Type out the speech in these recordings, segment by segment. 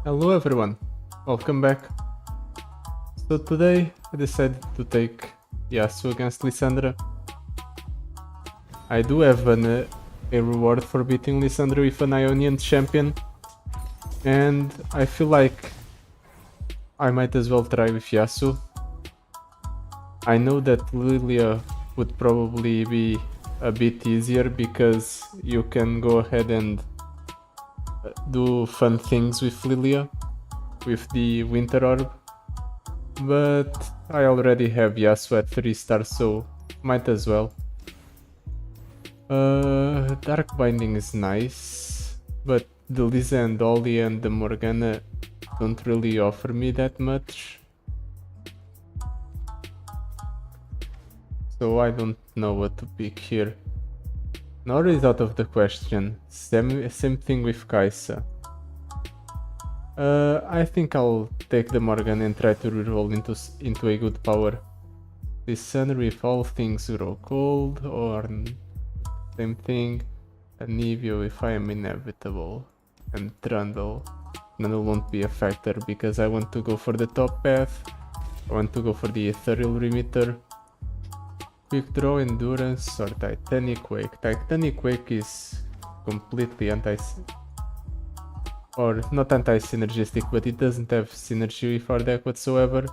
Hello everyone, welcome back. So today I decided to take Yasuo against Lissandra. I do have a reward for beating Lissandra with an Ionian champion, and I feel like I might as well try with Yasuo. I know that Lilia would probably be a bit easier because you can go ahead and do fun things with Lilia with the Winter Orb, but I already have Yasuo at 3 stars, so might as well. Dark Binding is nice, but the Lisa and Ollie and the Morgana don't really offer me that much. So I don't know what to pick here. Nor is out of the question. Same thing with Kai'Sa. I think I'll take the Morgan and try to reroll into a good power. Lissandra if all things grow cold, or same thing. Anivio if I am inevitable. And Trundle. Trundle won't be a factor because I want to go for the top path. I want to go for the Ethereal Remitter. Quick Draw, Endurance, or Titanic Wake. Titanic Wake is completely or not anti-synergistic, but it doesn't have synergy with our deck whatsoever.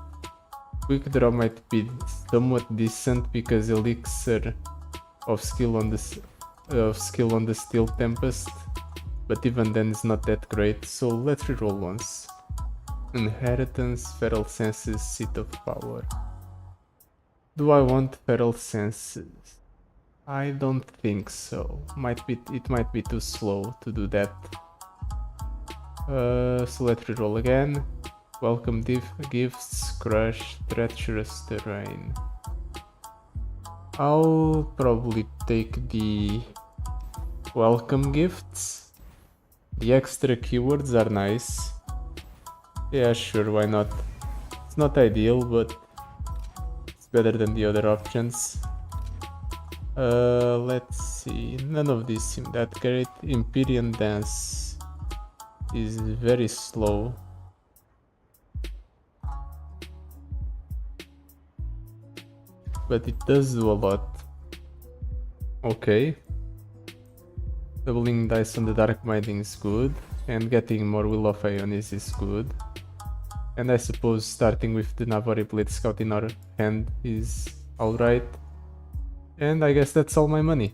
Quick Draw might be somewhat decent because Elixir of skill on the Steel Tempest, but even then it's not that great, so let's reroll once. Inheritance, Feral Senses, Seat of Power. Do I want Feral Senses? I don't think so. It might be too slow to do that. So let's reroll again. Welcome Gifts, Crush, Treacherous Terrain. I'll probably take the Welcome Gifts. The extra keywords are nice. Yeah, sure, why not? It's not ideal, but better than the other options. Let's see, none of these seem that great. Empyrean Dance is very slow. But it does do a lot. Okay. Doubling dice on the Dark Binding is good, and getting more Will of Aeonis is good. And I suppose starting with the Navari Blade Scout in our hand is alright. And I guess that's all my money.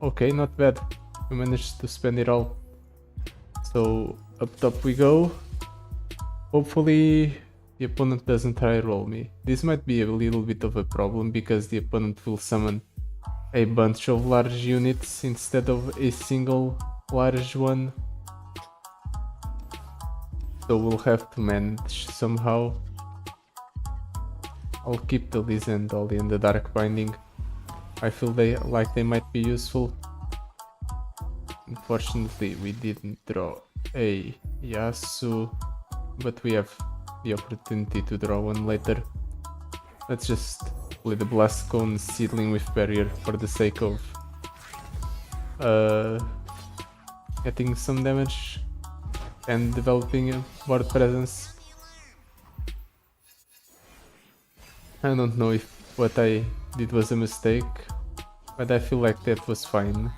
Okay, not bad. We managed to spend it all. So up top we go. Hopefully the opponent doesn't try roll me. This might be a little bit of a problem because the opponent will summon a bunch of large units instead of a single large one. So we'll have to manage somehow. I'll keep the Liz and Ollie and the Dark Binding. I feel like they might be useful. Unfortunately, we didn't draw a Yasuo, but we have the opportunity to draw one later. Let's just play the Blast Cone Seedling with Barrier for the sake of getting some damage and developing a board presence. I don't know if what I did was a mistake, but I feel like that was fine.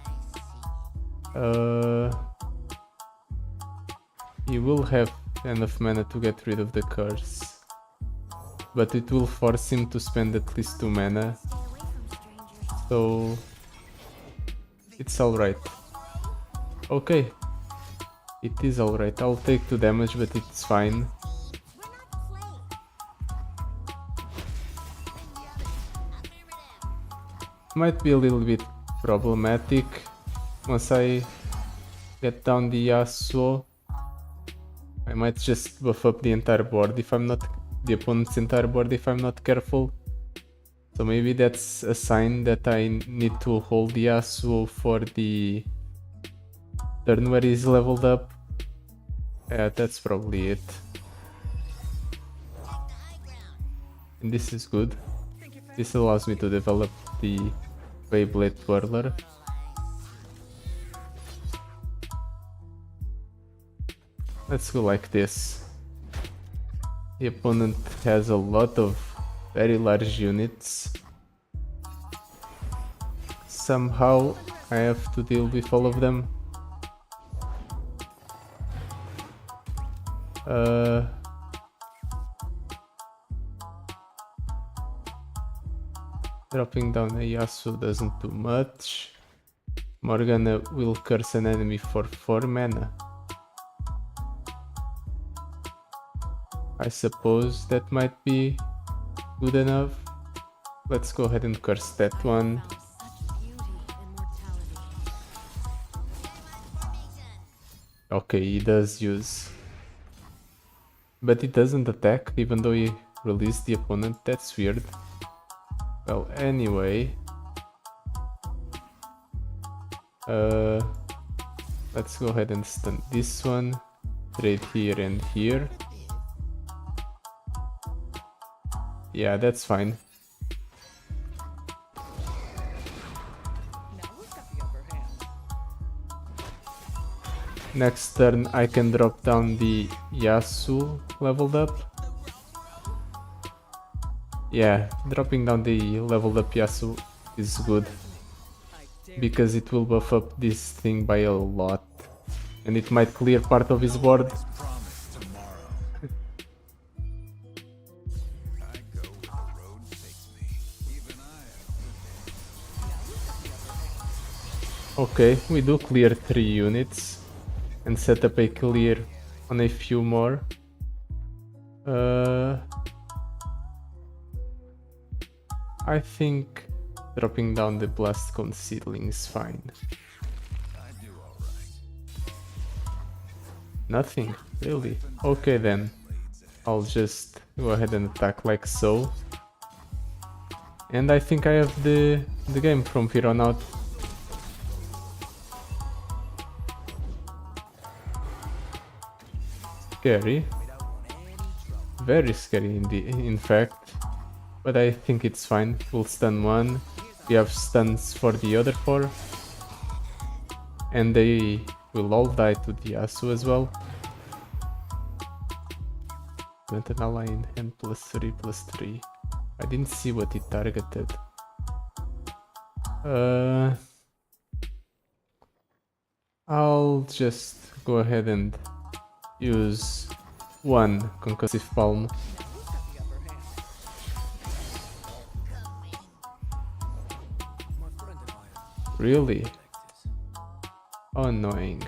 He will have enough mana to get rid of the curse, but it will force him to spend at least 2 mana, so it's alright. Okay. It is alright, I'll take 2 damage, but it's fine. Might be a little bit problematic once I get down the Yasuo. I might just buff up the entire board if I'm not the opponent's entire board if I'm not careful. So maybe that's a sign that I need to hold the Yasuo for the turn where he's leveled up. Yeah, that's probably it. And this is good. This allows me to develop the Beyblade Twirler. Let's go like this. The opponent has a lot of very large units. Somehow I have to deal with all of them. Dropping down a Yasuo doesn't do much. Morgana will curse an enemy for 4 mana. I suppose that might be good enough. Let's go ahead and curse that one. Okay, he does use. But he doesn't attack even though he released the opponent. That's weird. Well, anyway. Let's go ahead and stun this one. Trade here and here. Yeah, that's fine. Next turn I can drop down the Yasuo leveled up. Yeah, dropping down the leveled up Yasuo is good. Because it will buff up this thing by a lot. And it might clear part of his board. Okay, we do clear 3 units. And set up a clear on a few more. I think dropping down the blast cone seedling is fine. Nothing, really? Okay then. I'll just go ahead and attack like so. And I think I have the game from here on out. Scary. Very scary in fact. But I think it's fine. We'll stun one. We have stuns for the other 4. And they will all die to the Yasuo as well. Went an ally in hand +3/+3. I didn't see what it targeted. I'll just go ahead and use 1 concussive palm. Really? How annoying.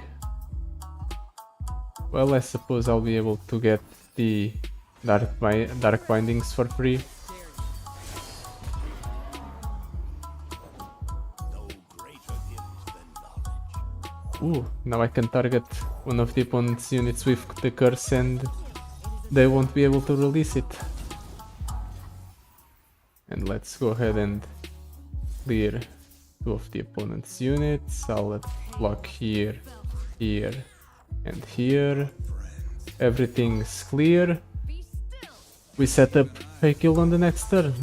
Well, I suppose I'll be able to get the dark bindings for free. Ooh, now I can target one of the opponent's units with the curse and they won't be able to release it. And let's go ahead and clear 2 of the opponent's units. I'll block here, here, and here. Everything's clear. We set up a kill on the next turn.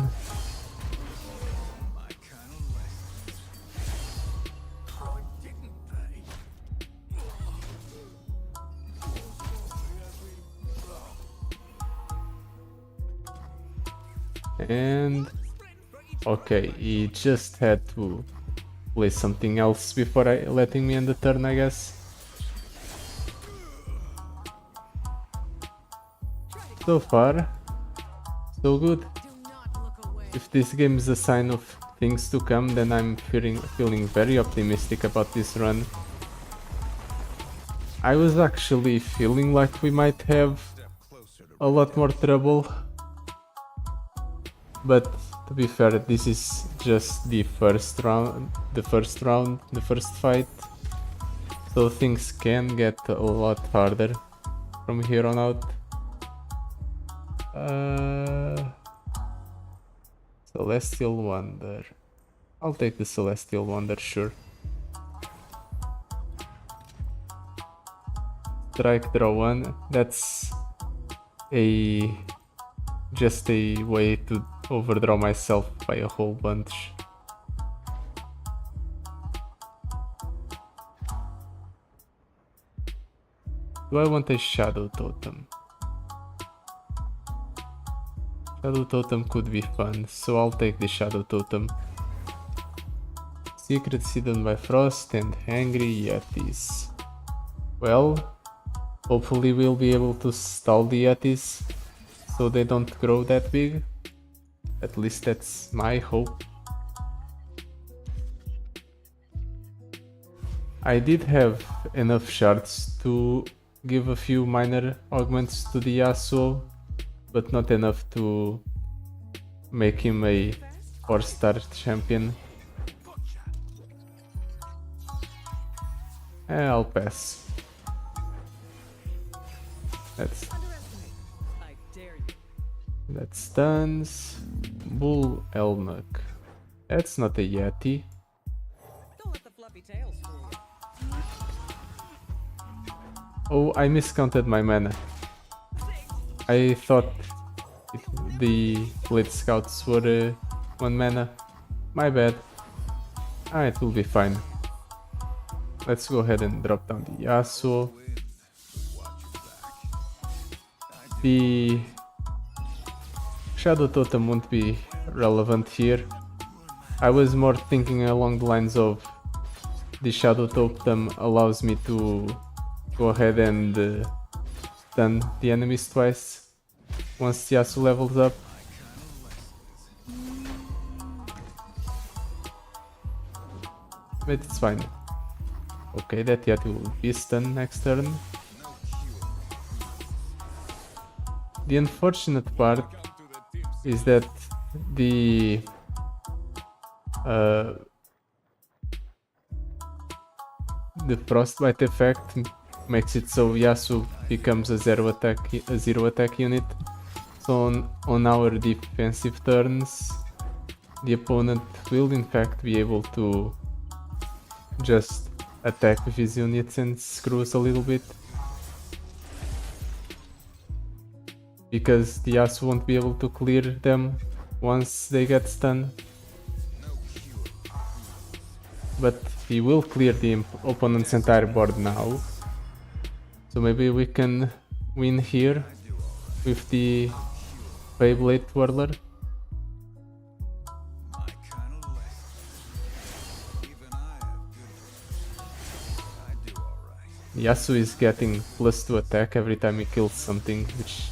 And okay, he just had to play something else before letting me end the turn, I guess. So far, so good. If this game is a sign of things to come, then I'm feeling very optimistic about this run. I was actually feeling like we might have a lot more trouble. But to be fair, this is just the first fight. So things can get a lot harder from here on out. Celestial Wonder. I'll take the Celestial Wonder, sure. Strike, draw 1. That's just a way to overdraw myself by a whole bunch. Do I want a Shadow Totem? Shadow Totem could be fun, so I'll take the Shadow Totem. Secrets hidden by Frost and Angry Yetis. Well, hopefully we'll be able to stall the Yetis so they don't grow that big. At least that's my hope. I did have enough shards to give a few minor augments to the Yasuo, but not enough to make him a 4-star champion. I'll pass. That stuns. Bull Elnuk. That's not a Yeti. Don't let the fluffy tails fool you. Oh, I miscounted my mana. I thought the Blade Scouts were 1 mana. My bad. It will be fine. Let's go ahead and drop down the Yasuo. The Shadow Totem won't be relevant here. I was more thinking along the lines of the Shadow Totem allows me to go ahead and stun the enemies twice once the Yasuo levels up. But it's fine. Okay, that Yeti will be stunned next turn. The unfortunate part is that the frostbite effect makes it so Yasuo becomes a zero attack unit. So on our defensive turns, the opponent will in fact be able to just attack with his units and screw us a little bit. Because the Yasuo won't be able to clear them once they get stunned. But he will clear the opponent's entire board now. So maybe we can win here with the Beyblade Twirler. Yasuo is getting +2 attack every time he kills something, which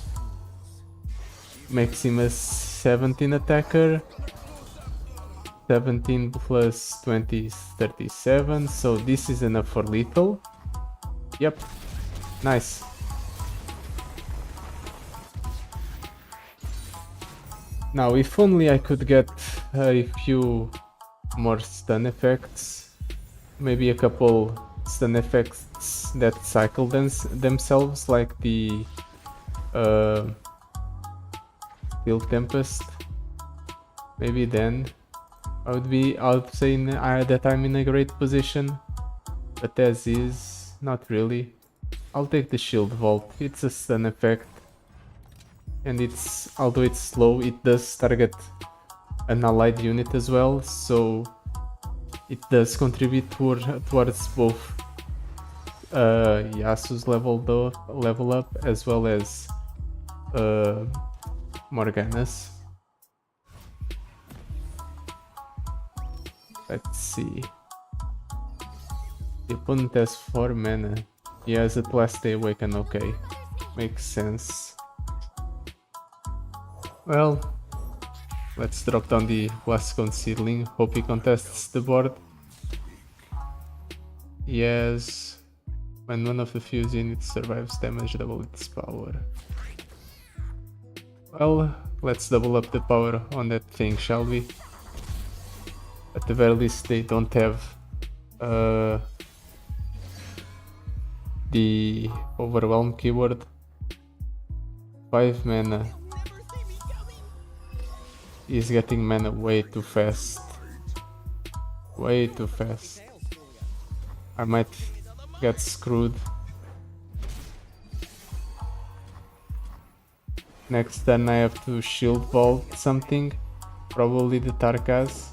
makes him a 17 attacker. 17 plus 20 is 37, so this is enough for lethal. Yep, nice. Now, if only I could get a few more stun effects, maybe a couple stun effects that cycle themselves, like the Steel Tempest. Maybe then I would say that I'm in a great position, but as is, not really. I'll take the Shield Vault. It's a stun effect, and although it's slow, it does target an allied unit as well, so it does contribute towards both Yasuo's level up as well as Morgana's. Let's see. The opponent has 4 mana. He has at last day awaken, okay. Makes sense. Well, let's drop down the Wascon Seedling. Hope he contests the board. Yes. When one of the fused units survives damage, double its power. Well, let's double up the power on that thing, shall we? At the very least, they don't have the Overwhelm keyword. 5 mana. He's getting mana way too fast. Way too fast. I might get screwed. Next turn I have to Shield Vault something. Probably the Tarkaz.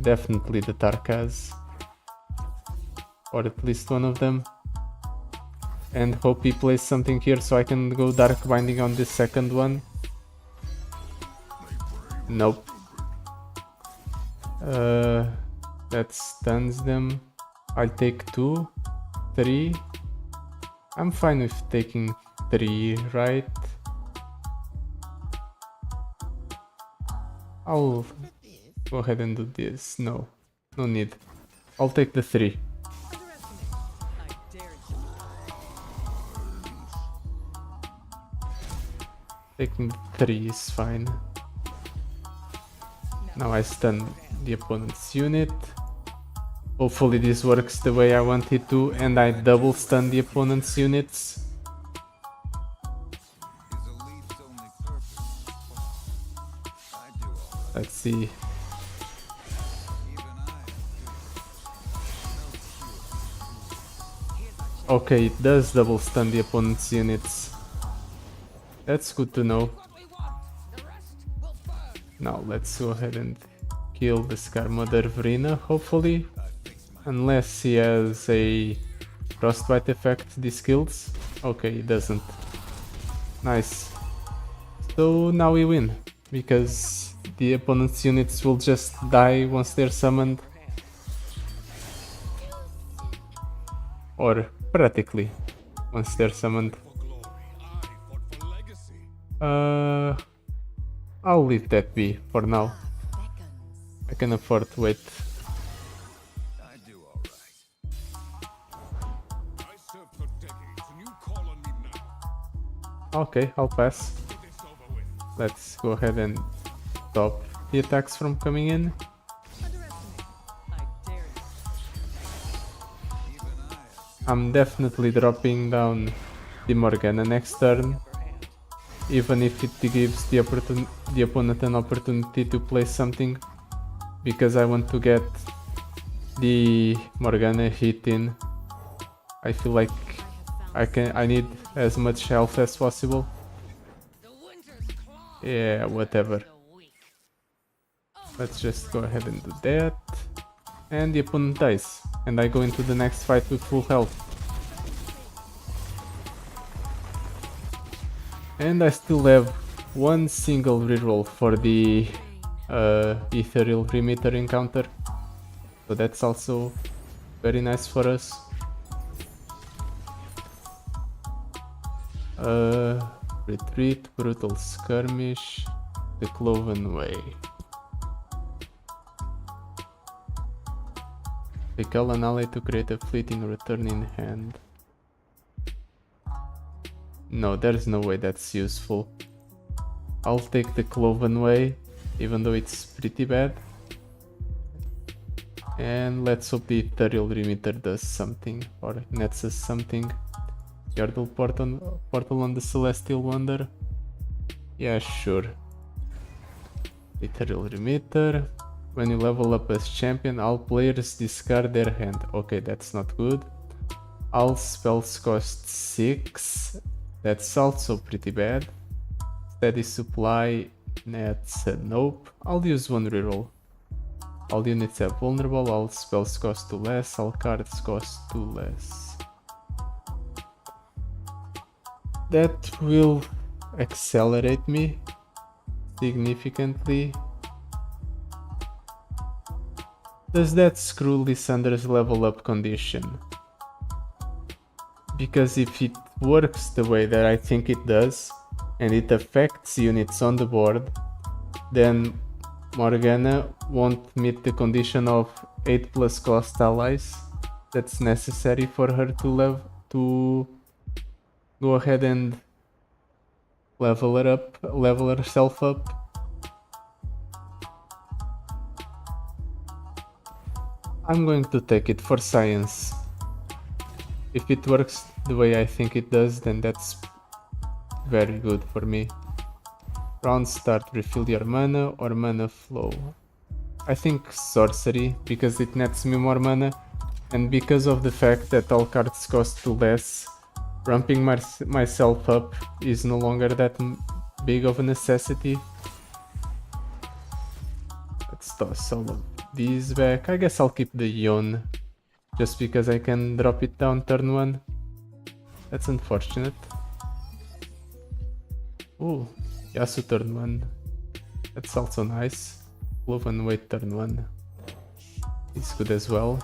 Definitely the Tarkaz. Or at least one of them. and hope he plays something here so I can go Dark Binding on this second one. Nope. That stuns them. I'll take 2, 3. I'm fine with taking 3, right? I'll go ahead and do this. No need. I'll take the 3. Underestimate. I dare you. Taking 3 is fine. Now I stun the opponent's unit. Hopefully this works the way I want it to, and I double stun the opponent's units. Let's see. Okay, it does double stun the opponent's units. That's good to know. Now let's go ahead and kill the Scar Mother Verena, hopefully. Unless he has a Frostbite effect, these kills. Okay, he doesn't. Nice. So now we win, because the opponent's units will just die once they're summoned. Or practically once they're summoned. I'll leave that be for now. I can afford to wait. Okay, I'll pass. Let's go ahead and stop the attacks from coming in. I'm definitely dropping down the Morgana next turn, even if it gives the opponent an opportunity to play something, because I want to get the Morgana hit in. I feel like I need as much health as possible. Yeah, whatever. Let's just go ahead and do that. And the opponent dies, and I go into the next fight with full health. And I still have one single reroll for the Ethereal Remitter encounter, so that's also very nice for us. Retreat, Brutal Skirmish, the Cloven Way. Recall an ally to create a fleeting return in hand. No, there's no way that's useful. I'll take the Cloven Way, even though it's pretty bad. And let's hope the Ethereal Remitter does something, or nets us something. Yordle portal on the Celestial Wonder. Yeah, sure. Ethereal Remitter. When you level up as champion, all players discard their hand. Okay, that's not good. All spells cost 6. That's also pretty bad. Steady supply, that's a nope. I'll use one reroll. All units have vulnerable, all spells cost 2 less, all cards cost 2 less. That will accelerate me significantly. Does that screw Lissandra's level up condition? Because if it works the way that I think it does, and it affects units on the board, then Morgana won't meet the condition of 8+ cost allies that's necessary for her to go ahead and level herself up. I'm going to take it for science. If it works the way I think it does, then that's very good for me. Round start, refill your mana or mana flow. I think sorcery, because it nets me more mana, and because of the fact that all cards cost 2 less, ramping myself up is no longer that big of a necessity. Let's toss all of these back. I guess I'll keep the Yon, just because I can drop it down turn 1. That's unfortunate. Ooh, Yasuo turn 1. That's also nice. Cloven wait turn 1. It's good as well.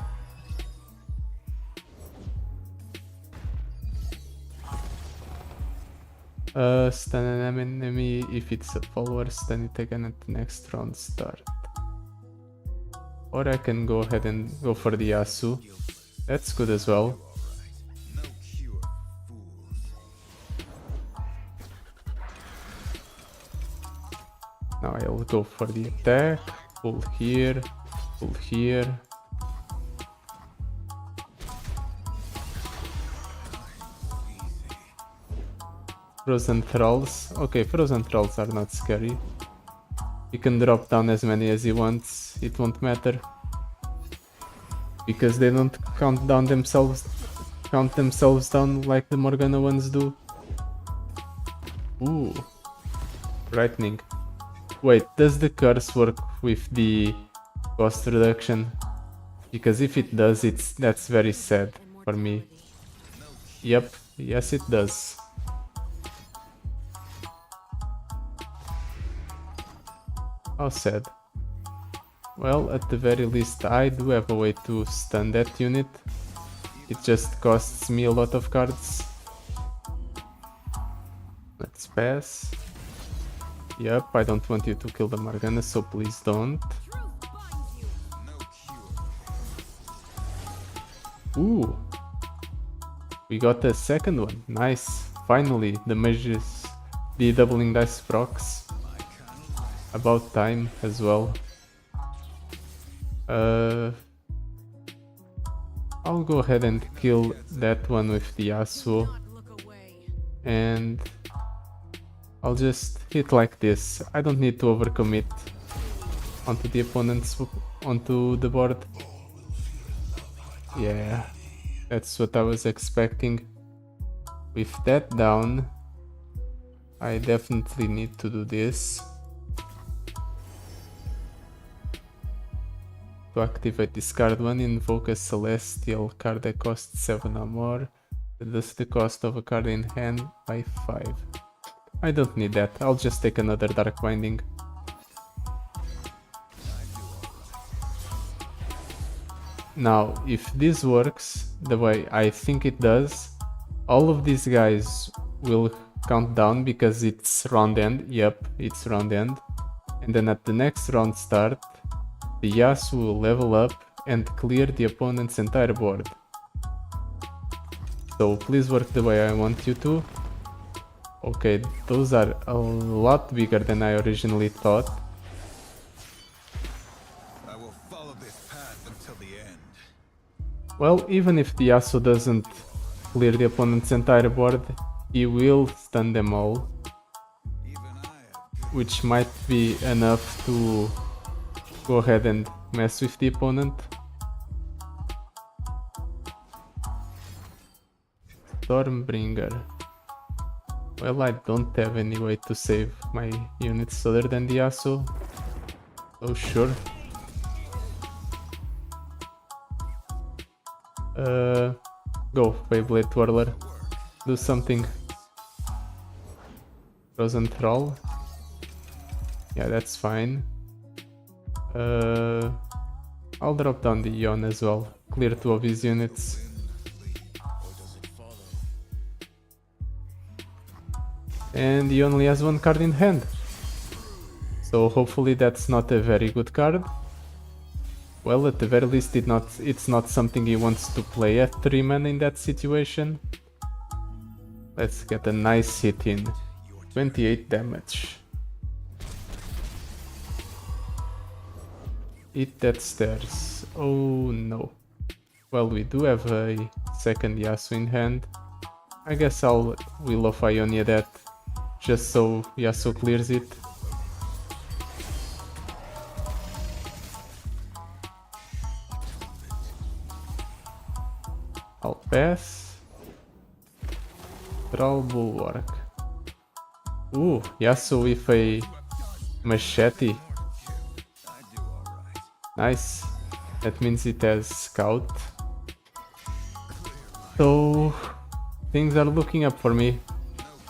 Stun an enemy if it's a follower, stun it again at the next round start. Or I can go ahead and go for the Yasuo. That's good as well. Now I'll go for the attack. Pull here, pull here. Frozen Thralls. Okay, Frozen Thralls are not scary. He can drop down as many as he wants, it won't matter. Because they don't count themselves down like the Morgana ones do. Ooh. Frightening. Wait, does the curse work with the cost reduction? Because if it does, that's very sad for me. Yep, yes it does. How sad. Well, at the very least I do have a way to stun that unit. It just costs me a lot of cards. Let's pass. Yep, I don't want you to kill the Morgana, so please don't. Ooh. We got a second one. Nice. Finally, the mages, the doubling dice procs. About time as well. I'll go ahead and kill that one with the Yasuo. And I'll just hit like this. I don't need to overcommit onto the onto the board. Yeah, that's what I was expecting. With that down, I definitely need to do this. To activate this card 1, invoke a celestial card that costs 7 or more. Reduce the cost of a card in hand by 5. I don't need that, I'll just take another Dark Binding. Now, if this works the way I think it does, all of these guys will count down because it's round end. Yep, it's round end. And then at the next round start, the Yasuo will level up and clear the opponent's entire board. So please work the way I want you to. Okay, those are a lot bigger than I originally thought. I will follow this path until the end. Well, even if the Yasuo doesn't clear the opponent's entire board, he will stun them all. Which might be enough to go ahead and mess with the opponent. Stormbringer. Well, I don't have any way to save my units other than the Yasuo. Oh, sure. Go, Beyblade Twirler. Do something. Frozen Thrall. Yeah, that's fine. I'll drop down the Yon as well. Clear 2 of his units. And he only has 1 card in hand. So hopefully that's not a very good card. Well, at the very least it's not something he wants to play at 3 mana in that situation. Let's get a nice hit in. 28 damage. Eat that stairs. Oh no. Well, we do have a second Yasuo in hand. I guess I'll Will of Ionia that, just so Yasuo clears it. I'll pass. Troll Bulwark. Ooh, Yasuo with a machete. Nice. That means it has Scout. So things are looking up for me.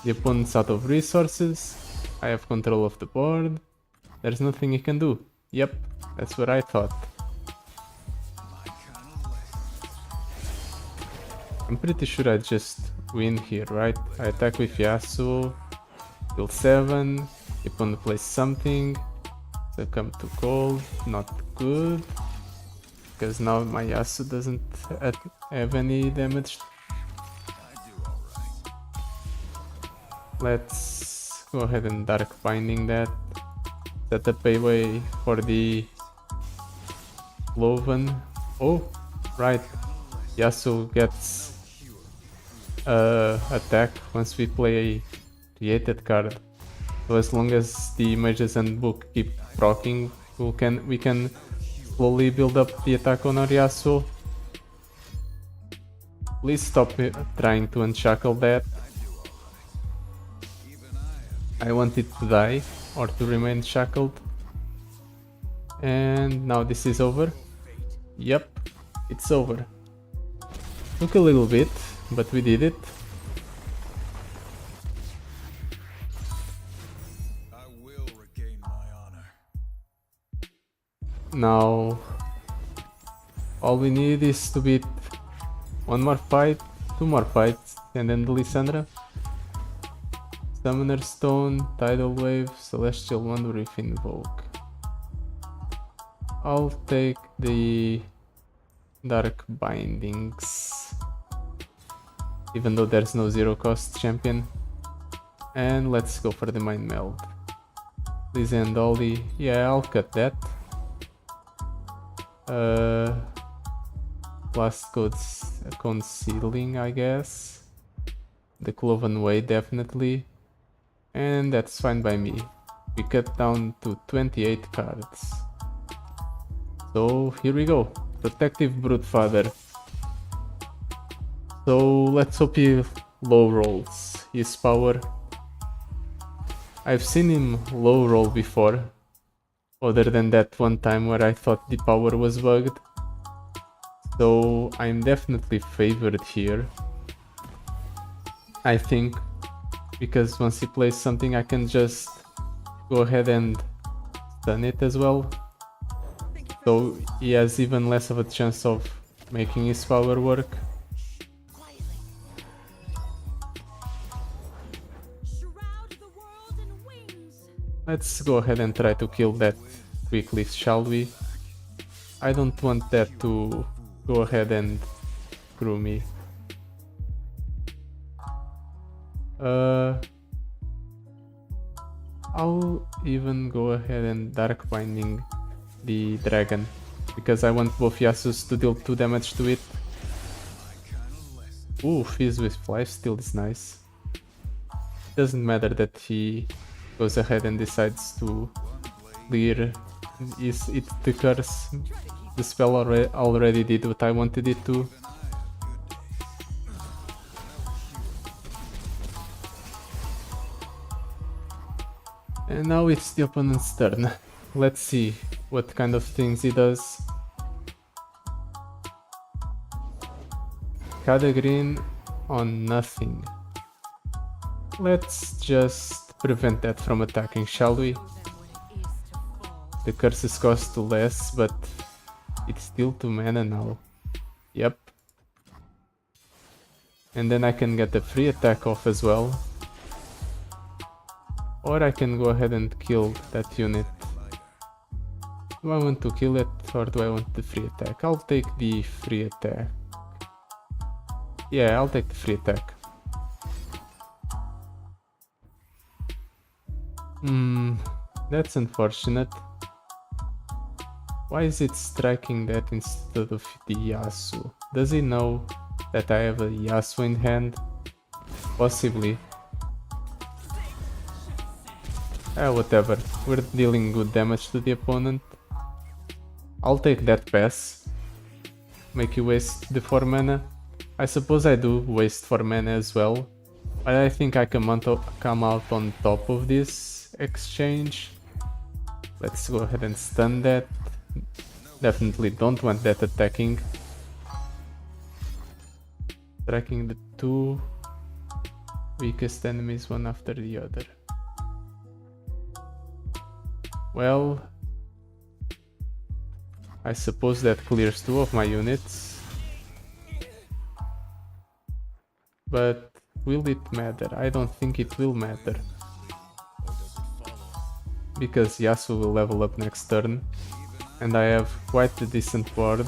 The opponent's out of resources. I have control of the board. There's nothing he can do. Yep, that's what I thought. I'm pretty sure I just win here, right? I attack with Yasuo, kill 7, the opponent plays something, succumb to cold, not good, because now my Yasuo doesn't have any damage. Let's go ahead and Dark Binding that, set up a way for the Cloven. Oh, right, Yasuo gets attack once we play a created card. So as long as the Mage's Handbook keep proccing, we can slowly build up the attack on our Yasuo. Please stop trying to unshackle that. I want it to die or to remain shackled. And now this is over. Yep, it's over. Took a little bit, but we did it. I will regain my honor. Now, all we need is to beat one more fight, 2 more fights, and then the Lissandra. Summoner Stone, Tidal Wave, Celestial Wand with Invoke. I'll take the Dark Bindings, even though there's no 0 cost champion. And let's go for the Mind Meld. Please end all the... yeah, I'll cut that. Last code's Concealing, I guess. The Cloven Way, definitely. And that's fine by me. We cut down to 28 cards. So here we go. Protective Broodfather. So let's hope he low rolls his power. I've seen him low roll before, other than that one time where I thought the power was bugged. So I'm definitely favored here, I think, because once he plays something I can just go ahead and stun it as well. So he has even less of a chance of making his power work. Let's go ahead and try to kill that quickly, shall we? I don't want that to go ahead and screw me. I'll even go ahead and Dark Binding the dragon, because I want both Yasuos to deal 2 damage to it. Ooh, Fizz with Lifesteal is nice. Doesn't matter that he goes ahead and decides to clear the curse. The spell already did what I wanted it to. And now it's the opponent's turn. Let's see what kind of things he does. Cada green on nothing. Let's just prevent that from attacking, shall we? The curses cost 2 less, but it's still 2 mana now. Yep. And then I can get the free attack off as well. Or I can go ahead and kill that unit. Do I want to kill it or do I want the free attack? I'll take the free attack. Yeah, I'll take the free attack. That's unfortunate. Why is it striking that instead of the Yasuo? Does he know that I have a Yasuo in hand? Possibly. Whatever. We're dealing good damage to the opponent. I'll take that pass. Make you waste the 4 mana. I suppose I do waste 4 mana as well. But I think I come out on top of this exchange. Let's go ahead and stun that. Definitely don't want that attacking. Striking the 2. weakest enemies one after the other. Well, I suppose that clears 2 of my units. But will it matter? I don't think it will matter. Because Yasuo will level up next turn. And I have quite a decent board.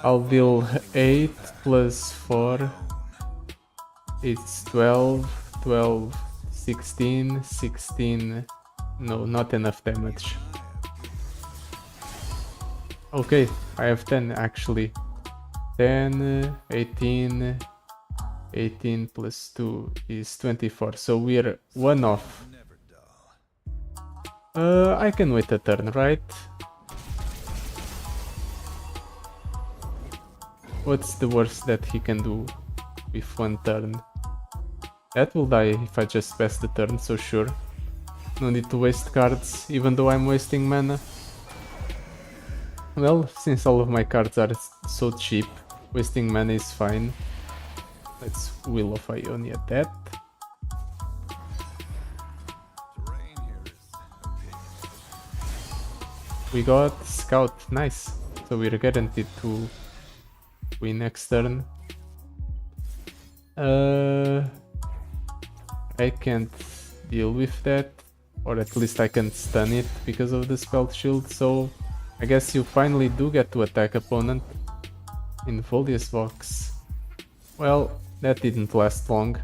I'll deal 8 plus 4. It's 12, 12, 16, 16. No, not enough damage. Okay, I have 10 actually. 10, 18, 18 plus 2 is 24. So we're 1 off. I can wait a turn, right? What's the worst that he can do with 1 turn? That will die if I just pass the turn, so sure. No need to waste cards, even though I'm wasting mana. Well, since all of my cards are so cheap, wasting mana is fine. Let's Will of Ionia that. We got Scout, nice. So we're guaranteed to win next turn. I can't deal with that, or at least I can stun it because of the spell shield, so I guess you finally do get to attack opponent in Volius Vox. Well, that didn't last long.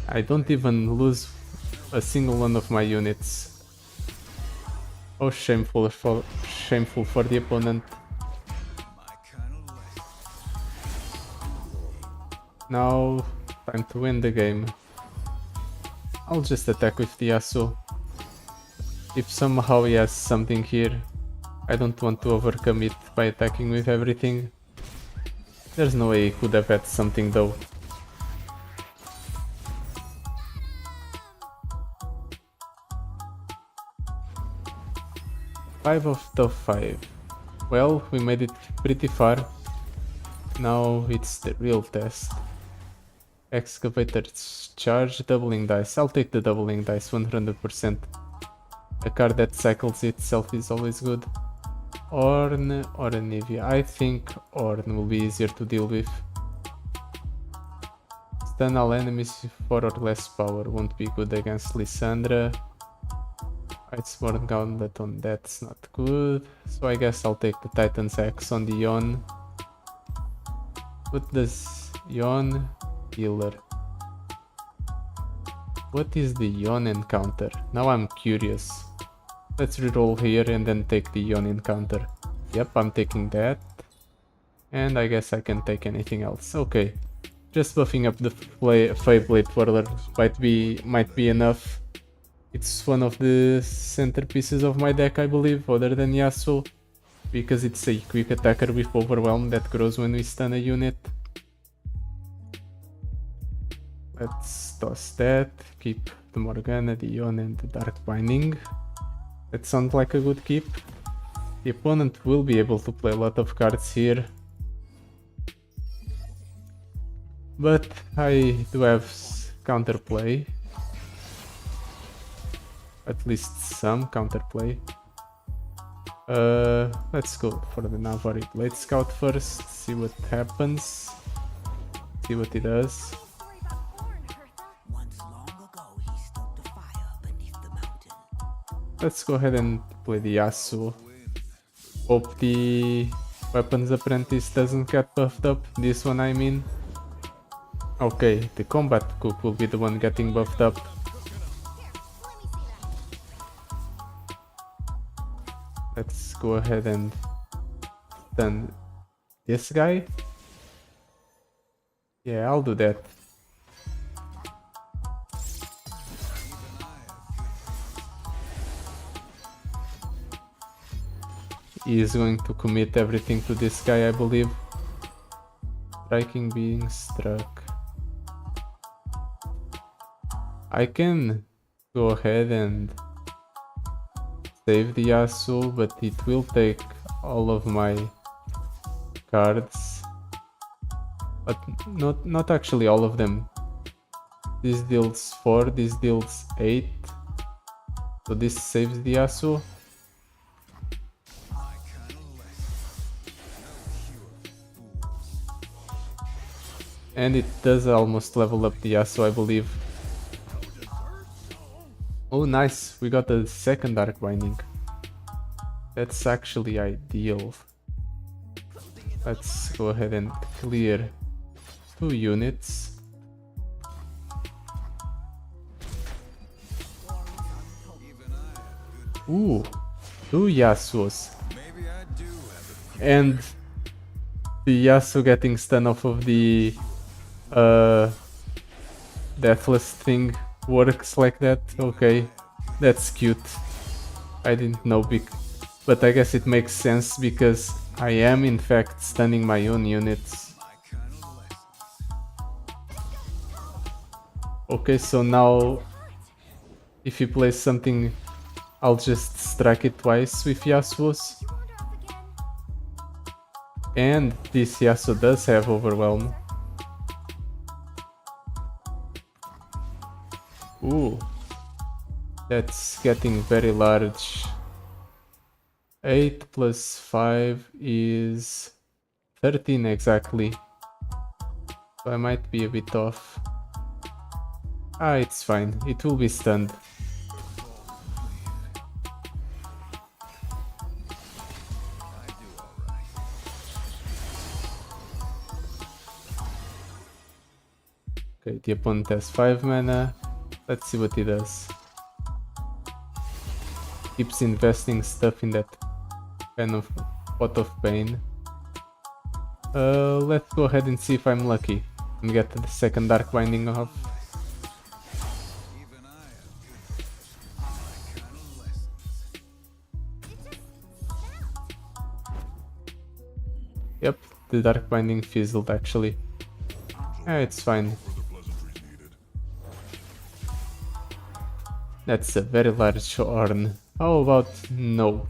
I don't even lose a single one of my units. Oh, shameful for the opponent. Now, time to win the game. I'll just attack with the Yasuo. If somehow he has something here, I don't want to overcome it by attacking with everything. There's no way he could have had something though. Five of top 5. Well, we made it pretty far. Now it's the real test. Excavator's charge, doubling dice. I'll take the doubling dice 100%. A card that cycles itself is always good. Ornn or Anivia. I think Ornn will be easier to deal with. Stun all enemies with 4 or less power won't be good against Lissandra. Iceborne Gauntlet on that's not good. So I guess I'll take the Titan's Axe on the Yon. What does Yon? Healer. What is the Yon encounter? Now I'm curious. Let's reroll here and then take the Yon encounter. Yep, I'm taking that. And I guess I can take anything else. Okay. Just buffing up the Fablade Twirler might be enough. It's one of the centerpieces of my deck, I believe, other than Yasuo. Because it's a quick attacker with Overwhelm that grows when we stun a unit. Let's toss that, keep the Morgana, the Yon and the Dark Binding. That sounds like a good keep. The opponent will be able to play a lot of cards here. But I do have counterplay. At least some counterplay. Let's go for the Navari Blade Scout first, see what happens. See what he does. Let's go ahead and play the Yasuo. Hope the Weapons Apprentice doesn't get buffed up. This one, I mean. Okay, the Combat Cook will be the one getting buffed up. Let's go ahead and stun this guy. Yeah, I'll do that. He is going to commit everything to this guy, I believe. Striking being struck. I can go ahead and save the Yasuo, but it will take all of my cards. But not actually all of them. This deals 4, this deals 8. So this saves the Yasuo. And it does almost level up the Yasuo, I believe. Oh nice, we got a second Dark Binding. That's actually ideal. Let's go ahead and clear 2 units. Ooh, 2 Yasuos. And the Yasuo getting stun off of the deathless thing works like that. Okay, that's cute. I didn't know, but I guess it makes sense because I am in fact stunning my own units. Okay, so now if he plays something, I'll just strike it twice with Yasuo's. And this Yasuo does have Overwhelm. Ooh, that's getting very large. 8 plus 5 is 13 exactly. So I might be a bit off. Ah, it's fine. It will be stunned. Okay, the opponent has 5 mana. Let's see what he does. Keeps investing stuff in that kind of pot of pain. Let's go ahead and see if I'm lucky and get the second Dark Binding off. Yep, the Dark Binding fizzled actually. It's fine. That's a very large horn. How about no?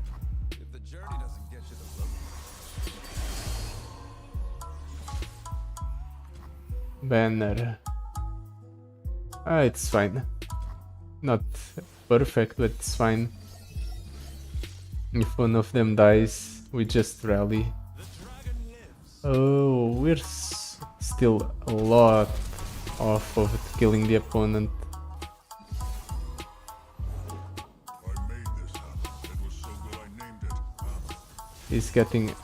Banner. It's fine. Not perfect, but it's fine. If one of them dies, we just rally. Oh, we're still a lot off of killing the opponent. He's getting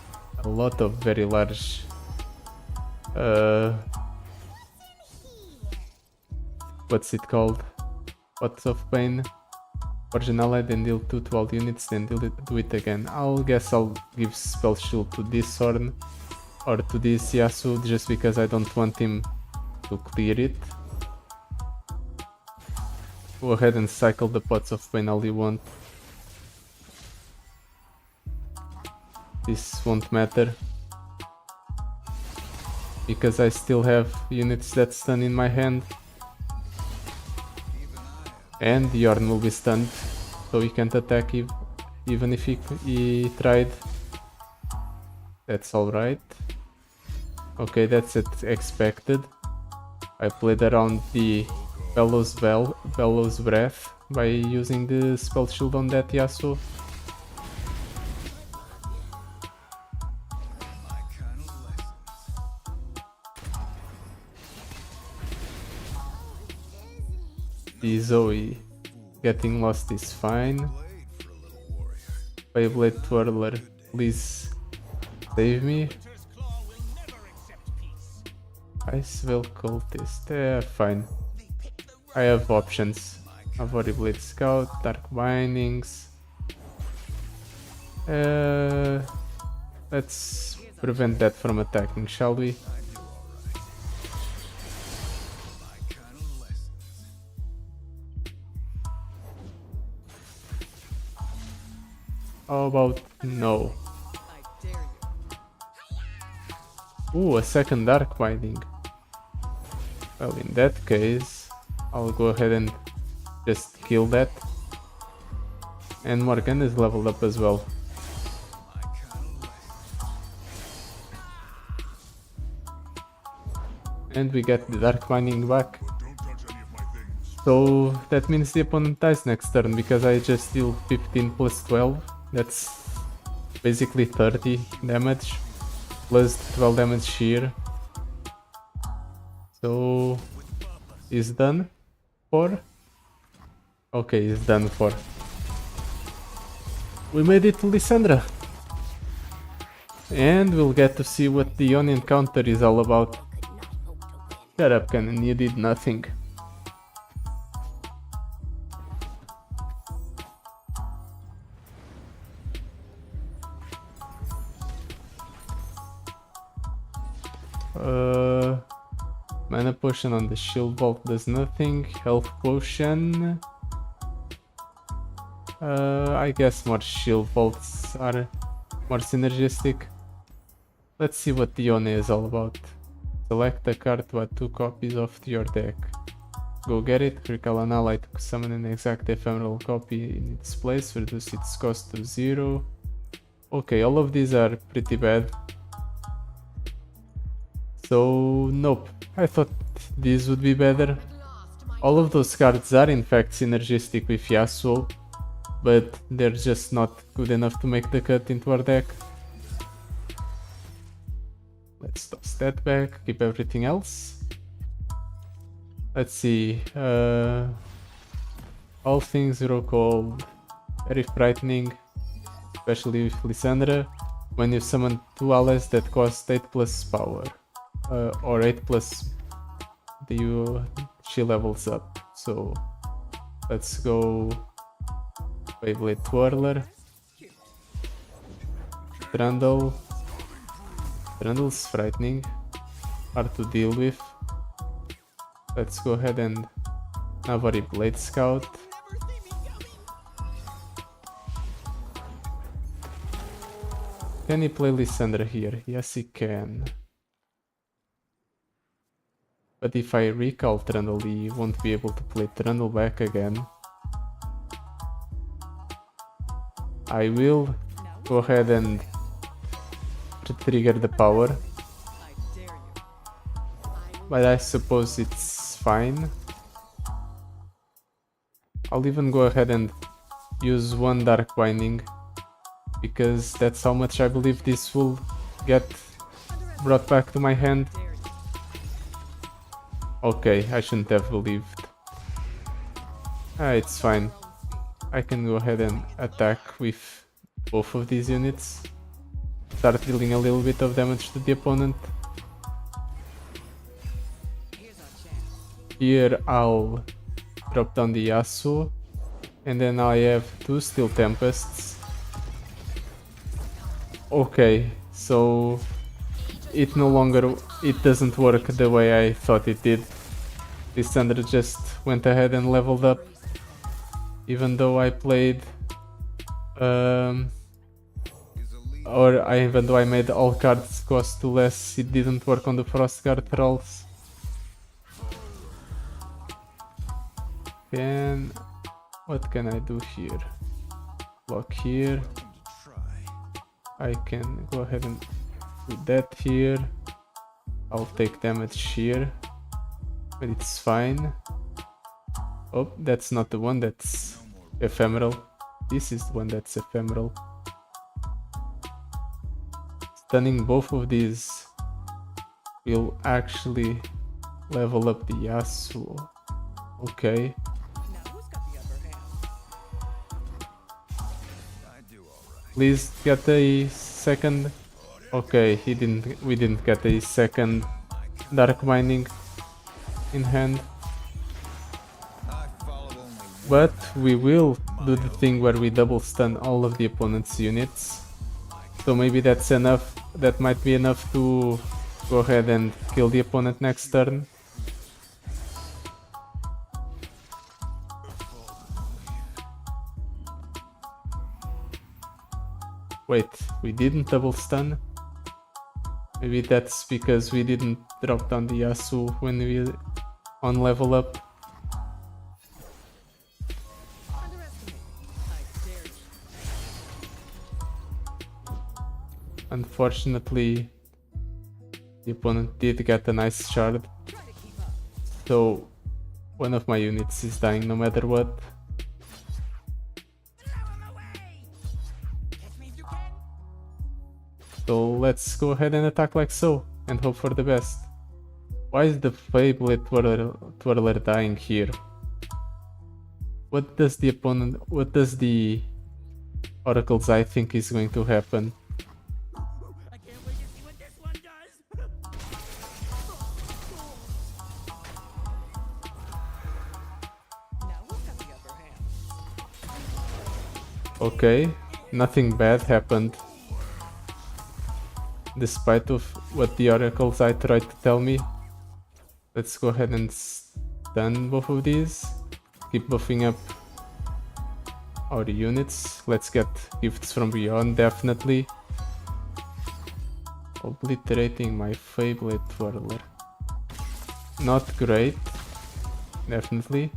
a lot of very large what's it called? Pots of pain. Original ally, then deal 2 to all units, then do it again. Guess I'll give spell shield to this Horn or to this Yasuo just because I don't want him to clear it. Go ahead and cycle the pots of pain all you want. This won't matter because I still have units that stun in my hand. And the Yorn will be stunned, so he can't attack even if he tried. That's alright. Okay, that's expected. I played around the Bellows Breath by using the spell shield on that Yasuo. The Zoe getting lost is fine. Beyblade Twirler, please save me. Icevale Cultist, fine. I have options. Avoid Blade Scout, Dark Bindings. Let's prevent that from attacking, shall we? How about no? Ooh, a second Dark Binding. Well, in that case, I'll go ahead and just kill that. And Morgan is leveled up as well. And we get the Dark Binding back. So that means the opponent dies next turn because I just deal 15 plus 12. That's basically 30 damage plus 12 damage here. So is done for? Okay, it's done for. We made it to Lissandra. And we'll get to see what the Ionian counter is all about. Shut up, Cannon, you did nothing. Mana potion on the shield vault does nothing. Health potion. I guess more shield vaults are more synergistic. Let's see what the Ione is all about. Select a card to add 2 copies of your deck. Go get it, recall an ally to summon an exact ephemeral copy in its place, reduce its cost to 0. Okay, all of these are pretty bad. So, nope, I thought these would be better. All of those cards are in fact synergistic with Yasuo, but they're just not good enough to make the cut into our deck. Let's toss that back, keep everything else. Let's see, all things zero cold, very frightening, especially with Lissandra, when you summon 2 allies that cost 8 plus power, or 8 plus she levels up. So let's go Beyblade Twirler, Trundle. Trundle's frightening, hard to deal with. Let's go ahead and Navari Blade Scout. Can he play Lissandra here? Yes, he can. But if I recall Trundle, he won't be able to play Trundle back again. I will go ahead and trigger the power, but I suppose it's fine. I'll even go ahead and use 1 Dark Binding, because that's how much I believe this will get brought back to my hand. Okay, I shouldn't have believed. It's fine. I can go ahead and attack with both of these units. Start dealing a little bit of damage to the opponent. Here I'll drop down the Yasuo, and then I have 2 Steel Tempests. Okay, so it doesn't work the way I thought it did. Lissandra just went ahead and leveled up, even though I played even though I made all cards cost 2 less, it didn't work on the Frost Guard Trolls. And what can I do here? Block here. I can go ahead and do that here. I'll take damage here, but it's fine. Oh, that's not the one that's ephemeral. This is the one that's ephemeral. Stunning both of these will actually level up the Yasuo. Okay. Please get a second. Okay, we didn't get a second Dark Binding in hand. But we will do the thing where we double stun all of the opponent's units. So maybe that's enough. That might be enough to go ahead and kill the opponent next turn. Wait, we didn't double stun? Maybe that's because we didn't drop down the Yasuo when we on level up. Underestimate. I dare you. Unfortunately, the opponent did get a nice shard, Try to keep up. so one of my units is dying no matter what. So let's go ahead and attack like so, and hope for the best. Why is the Feyblade Twirler dying here? What does the Oracle's Eye think is going to happen? I can't wait to see what this one does. Now who's got the upper hand? Okay, nothing bad happened. Despite of what the Oracle's Eye tried to tell me. Let's go ahead and stun both of these. Keep buffing up our units. Let's get gifts from beyond, definitely. Obliterating my Feyblade Twirler. Not great, definitely.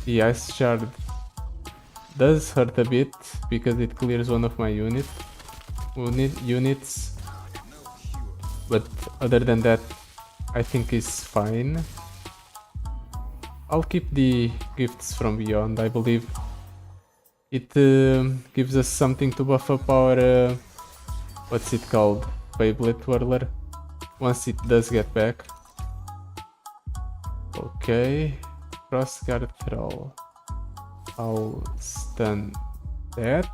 The Ice Shard does hurt a bit because it clears one of my units. But other than that, I think is fine. I'll keep the gifts from beyond. I believe it gives us something to buff up our what's it called, Beyblade Twirler, once it does get back. Okay, Crossguard Troll. I'll stun that.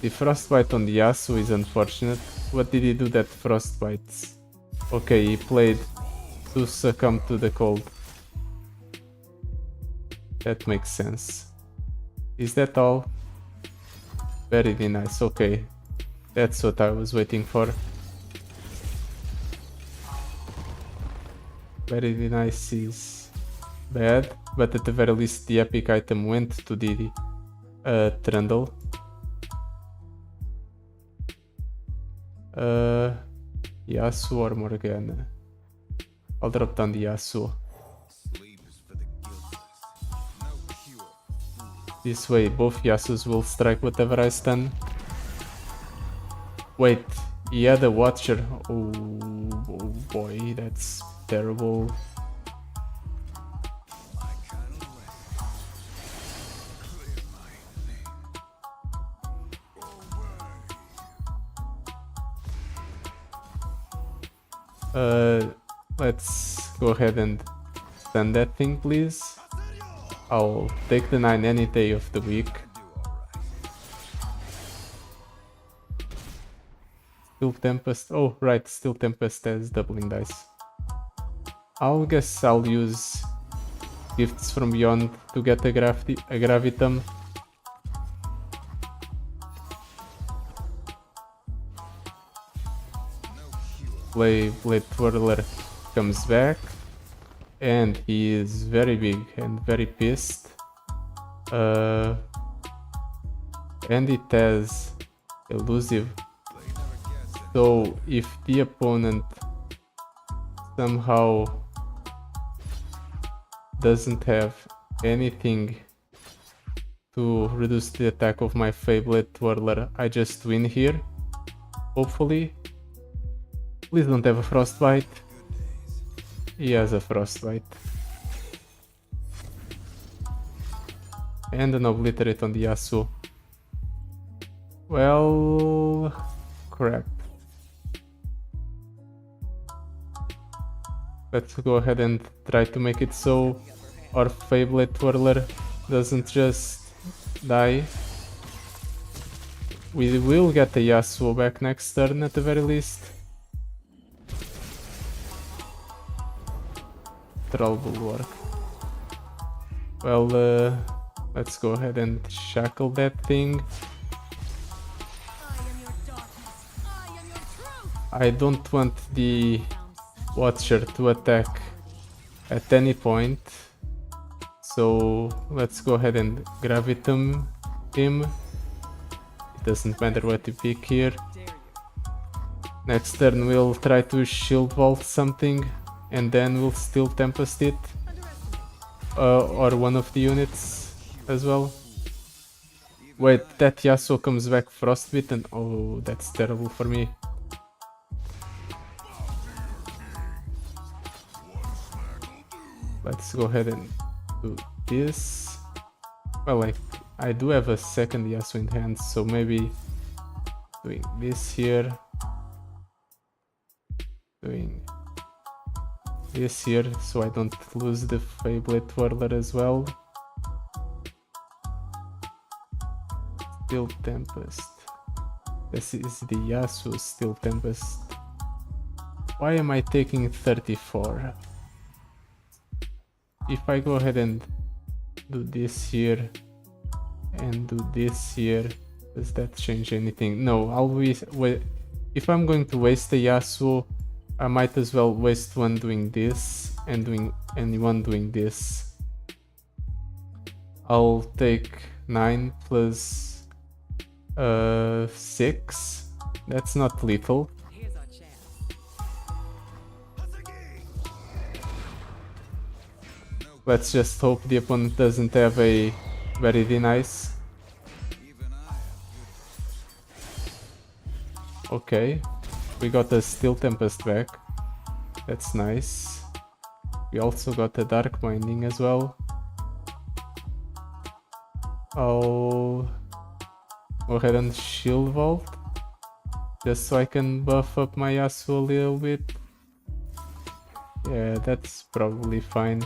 The Frostbite on the Yasuo is unfortunate. What did he do that Frostbites? Okay, he played to succumb to the cold. That makes sense. Is that all? Very nice, okay. That's what I was waiting for. Very nice is bad, but at the very least the epic item went to the Trundle. Yasuo or Morgana? I'll drop down the Yasuo. Sleep is for the guiltless. No cure. This way both Yasuos will strike whatever I stun. Wait, he had a Watcher. Oh boy, that's terrible. I kinda like clear my Let's go ahead and stun that thing, please. I'll take the 9 any day of the week. Still Tempest. Oh, right, Still Tempest has doubling dice. I'll guess I'll use gifts from beyond to get a Gravitum. Blade Twirler comes back, and he is very big and very pissed. And it has elusive. So if the opponent somehow doesn't have anything to reduce the attack of my Feyblade Twirler, I just win here, hopefully. Please don't have a Frostbite. He has a Frostbite. And an Obliterate on the Yasuo. Well, crap. Let's go ahead and try to make it so our Feyblade Twirler doesn't just die. We will get the Yasuo back next turn at the very least. Troll Bulwark. Well, let's go ahead and shackle that thing. I don't want the Watcher to attack at any point, so So let's go ahead and gravitum him. It doesn't matter what you pick here. Dare you. Next turn we'll try to shield vault something, and then we'll still tempest it, Underestimate. or one of the units as well. Wait, that Yasuo comes back frostbitten. Oh, that's terrible for me. Let's go ahead and do this. Well, I do have a second Yasuo in hand, so maybe doing this here, doing this here, so I don't lose the Feyblade Twirler as well. Still Tempest. This is the Yasuo Still Tempest. Why am I taking 34? If I go ahead and do this here and do this here, does that change anything? No, I'll wait. If I'm going to waste the Yasuo, I might as well waste one doing this and one doing this. I'll take 9 plus 6. That's not lethal. Here's our chance. Let's just hope the opponent doesn't have a very nice. Okay, we got a Steel Tempest back. That's nice. We also got a Dark Binding as well. I'll go ahead and Shield Vault, just so I can buff up my Yasuo a little bit. Yeah, that's probably fine.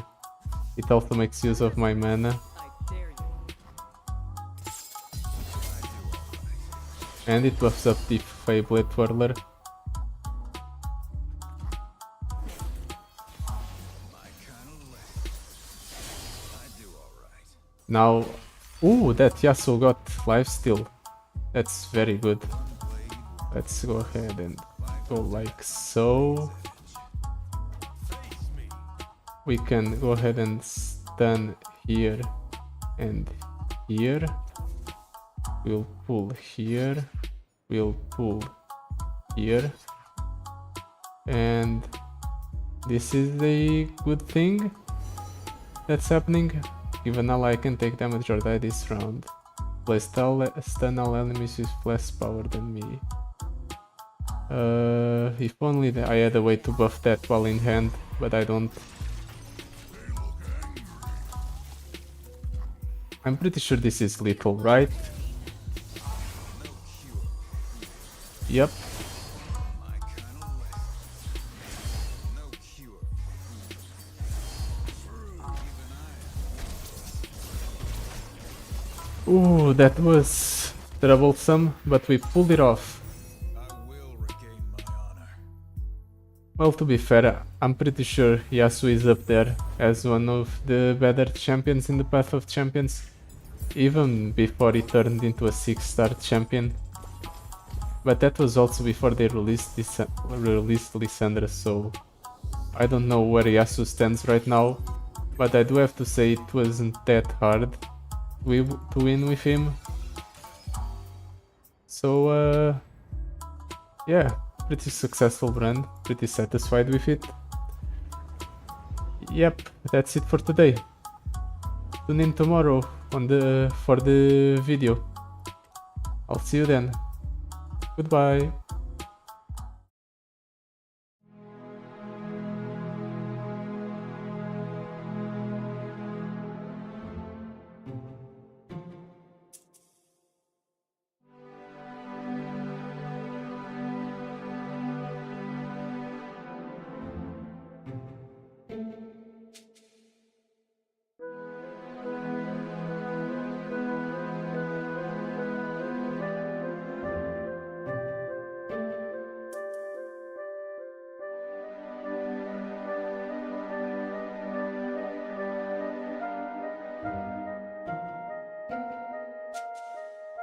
It also makes use of my mana. I dare you. And it buffs up the Feyblade Twirler. Now, ooh, that Yasuo got lifesteal. That's very good. Let's go ahead and go like so. We can go ahead and stun here and here. We'll pull here. We'll pull here. And this is a good thing that's happening. Even now I can take damage or die this round. Place stun all enemies with less power than me. If only I had a way to buff that while in hand, but I don't. I'm pretty sure this is lethal, right? Yep. Ooh, that was troublesome, but we pulled it off. Well, to be fair, I'm pretty sure Yasuo is up there as one of the better champions in the Path of Champions, even before he turned into a 6-star champion. But that was also before they released Lissandra, so I don't know where Yasuo stands right now, but I do have to say it wasn't that hard to win with him. So yeah, pretty successful run, pretty satisfied with it. Yep, that's it for today. Tune in tomorrow for the video. I'll see you then. Goodbye.